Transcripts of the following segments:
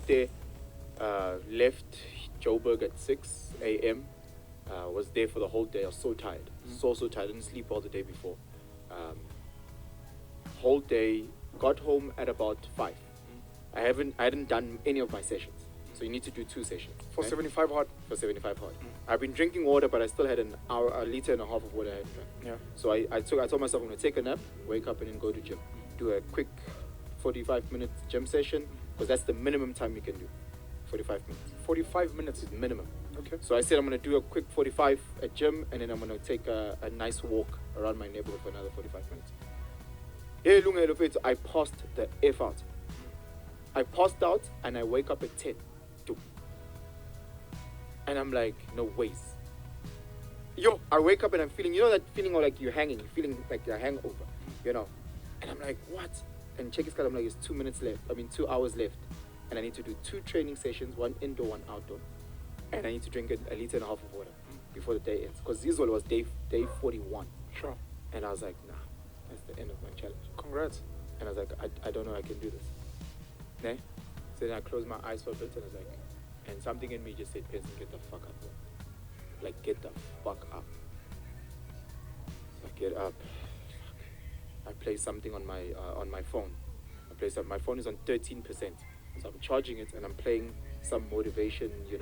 there, left Joburg at 6 a.m. Was there for the whole day. I was so tired, so tired. I didn't sleep all the day before. Whole day. Got home at about 5. I hadn't done any of my sessions. So you need to do 2 sessions. For 75 hard? For 75 hard. I've been drinking water, but I still had a liter and a half of water I hadn't drank. Yeah. So I told myself I'm going to take a nap, wake up, and then go to gym. Do a quick 45-minute gym session, because that's the minimum time you can do. 45 minutes. 45 minutes is minimum. Okay. So I said I'm going to do a quick 45 at gym, and then I'm going to take a nice walk around my neighborhood for another 45 minutes. I passed the F out. I passed out, and I wake up at 10. And I'm like, no ways. Yo, I wake up and I'm feeling, that feeling of like you're hanging, you're feeling like you're hangover, And I'm like, what? And check his card, I'm like, it's 2 hours left. And I need to do 2 training sessions, 1 indoor, 1 outdoor. And I need to drink a liter and a half of water before the day ends. Because this one was day 41. Sure. And I was like, nah, that's the end of my challenge. Congrats. And I was like, I don't know I can do this. Ne? So then I closed my eyes for a bit and I was like, and something in me just said, Benson, get the fuck up, bro. Like, get the fuck up. So I get up. I play something on my phone. My phone is on 13%. So I'm charging it and I'm playing some motivation, you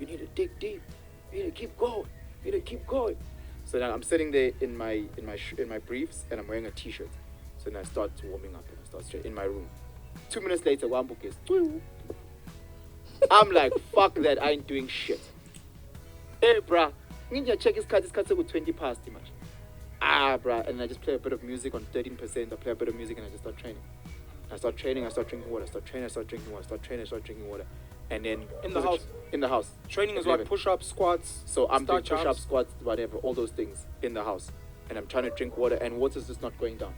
need to dig deep. You need to keep going. You need to keep going. So then I'm sitting there in my briefs and I'm wearing a t-shirt. So then I start warming up and I start straight in my room. 2 minutes later, one book is. I'm like, fuck that, I ain't doing shit. Hey, bruh, ninja check his card with 20 past, much. Bruh, and I just play a bit of music on 13%. I play a bit of music and I just start training. I start training, I start drinking water. I start training, I start drinking water. I start training, I start drinking water. And then in the house. In the house. Training is what? Push-ups, squats. So I'm doing push-ups, squats, whatever, all those things in the house. And I'm trying to drink water, and water's just not going down.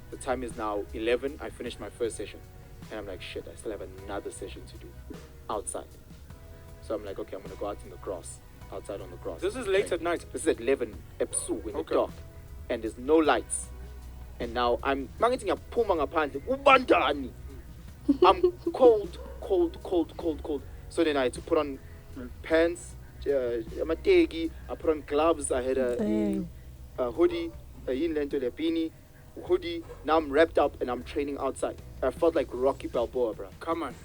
The time is now 11. I finished my first session. And I'm like, shit, I still have another session to do outside. So I'm like, okay, I'm going to go out in the grass, outside on the grass. This is late at night? This is at 11, Epsu, in the dark. And there's no lights. And now I'm cold. So then I had to put on pants, I put on gloves, I had a hoodie, a beanie, hoodie. Now I'm wrapped up and I'm training outside. I felt like Rocky Balboa, bro. Come on.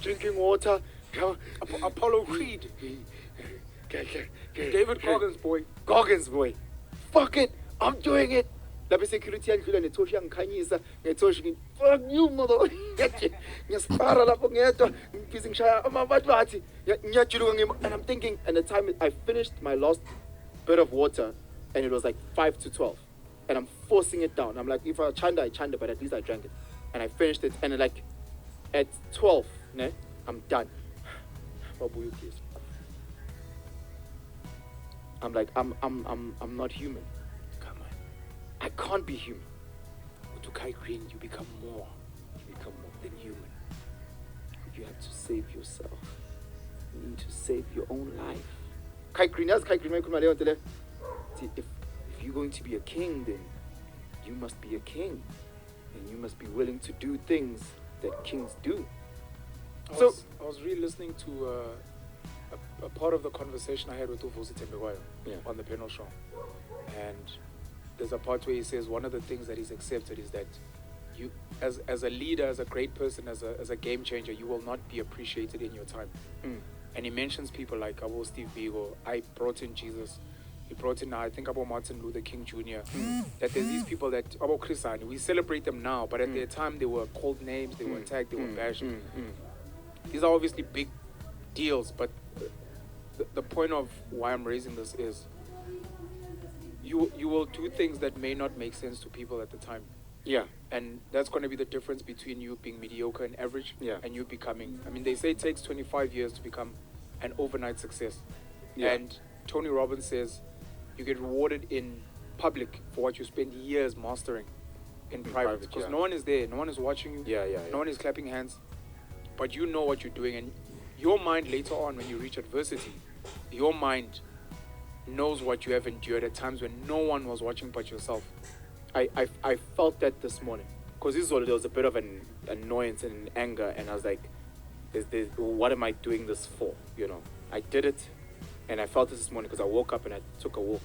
Drinking water. Apollo Creed. David Goggins, boy. Goggins, boy. Fuck it. I'm doing it. Lapha security yandlula netoshi yangikhanyisa ngetoshi fuck you mother. Ngiyasipara lapho ngedwa ngifisa ngishaya amabathu athi ngiyajuluka and I'm thinking, and the time I finished my last bit of water and it was like 5 to 12 and I'm forcing it down. I'm like, if I chanda, but at least I drank it. And I finished it and like at 12, I'm done. Babuyu, please. I'm like, I'm not human. Come on. I can't be human. To Kai Green, you become more. You become more than human. You have to save yourself. You need to save your own life. Kai Green, if you're going to be a king, then you must be a king. And you must be willing to do things that kings do. I was re-listening to a part of the conversation I had with Uvusi Tembekwayo on the panel show. And there's a part where he says one of the things that he's accepted is that you, as a leader, as a great person, as a game changer, you will not be appreciated in your time. And he mentions people like Abo Steve Biko. I brought in Jesus. He brought in, I think, Abo Martin Luther King Jr. That there's these people that, Abo Chrisani, we celebrate them now, but at their time they were called names, they were attacked, they were bashed. These are obviously big deals, but the point of why I'm raising this is you will do things that may not make sense to people at the time. Yeah. And that's going to be the difference between you being mediocre and average and you becoming, I mean, they say it takes 25 years to become an overnight success. Yeah. And Tony Robbins says you get rewarded in public for what you spend years mastering in private. Because no one is there, no one is watching you, no one is clapping hands, but you know what you're doing. And your mind later on, when you reach adversity, your mind knows what you have endured at times when no one was watching but yourself. I felt that this morning because there was a bit of an annoyance and anger, and I was like, what am I doing this for? You know, I did it, and I felt this morning because I woke up and I took a walk.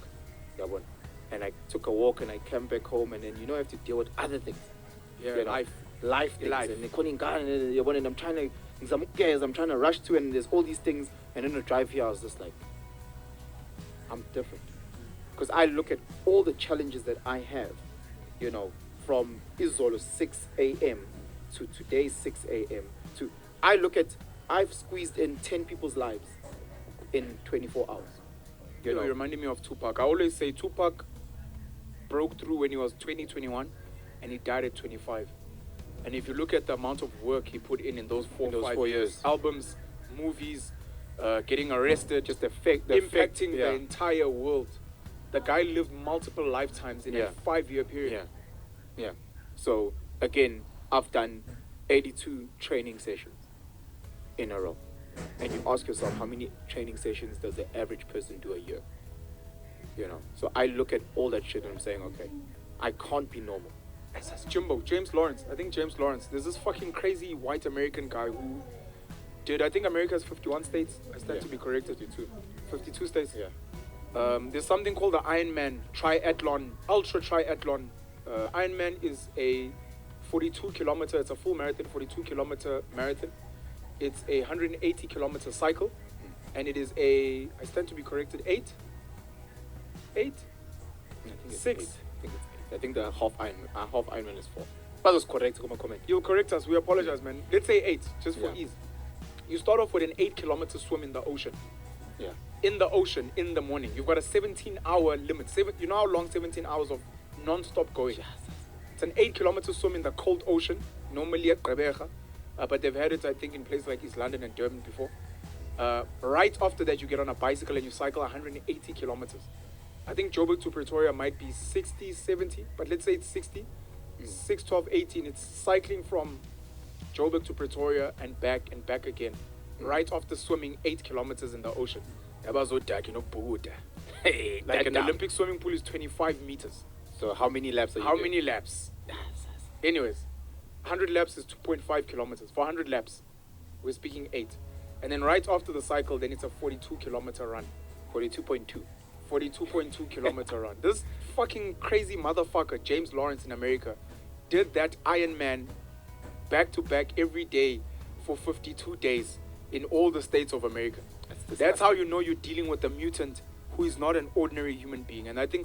And I took a walk and I came back home, and then you have to deal with other things. Yeah, You know, life things. Life. And I'm trying to rush to, and there's all these things, and then the drive here I was just like, I'm different. Because I look at all the challenges that I have, from Izolo 6 a.m. to today's 6 a.m. I've squeezed in 10 people's lives in 24 hours. You know, you're reminding me of Tupac. I always say Tupac broke through when he was 21, and he died at 25. And if you look at the amount of work he put in those 4 years, albums, movies, getting arrested, just impacting the entire world. The guy lived multiple lifetimes in a 5-year period. Yeah. So again, I've done 82 training sessions in a row. And you ask yourself, how many training sessions does the average person do a year? So I look at all that shit and I'm saying, okay, I can't be normal. That's Jimbo, James Lawrence. I think James Lawrence. There's this fucking crazy white American guy who did, I think America has 51 states. I stand to be corrected. 52 states. Yeah. There's something called the Ironman triathlon, ultra triathlon. Ironman is a 42-kilometer, it's a full marathon, 42-kilometer marathon. It's a 180-kilometer cycle, and it is I stand to be corrected, 8? I think it's 6? 8. I think the half Ironman is 4. That was correct. Comment. You'll correct us. We apologize, man. Let's say 8, just for Yeah. ease. You start off with an 8-kilometer swim in the ocean. Yeah. In the ocean, in the morning. You've got a 17-hour limit. You know how long 17 hours of non-stop going? Yes. It's an 8-kilometer swim in the cold ocean, normally at Gqeberha. But they've had it, I think, in places like East London and Durban before. Right after that, you get on a bicycle and you cycle 180 kilometers. I think Joburg to Pretoria might be 60, 70, but let's say it's 60. 6, 12, 18. It's cycling from Joburg to Pretoria and back again. Right after swimming 8 kilometers in the ocean. Like an Olympic swimming pool is 25 meters. So how many laps are you doing? Many laps? Anyways, 100 laps is 2.5 kilometers. For 100 laps, we're speaking 8. And then right after the cycle, then it's a 42-kilometer run. 42.2. 42.2 kilometer run. This fucking crazy motherfucker, James Lawrence in America, did that Ironman back to back every day for 52 days in all the states of America. That's how you know you're dealing with a mutant who is not an ordinary human being. And I think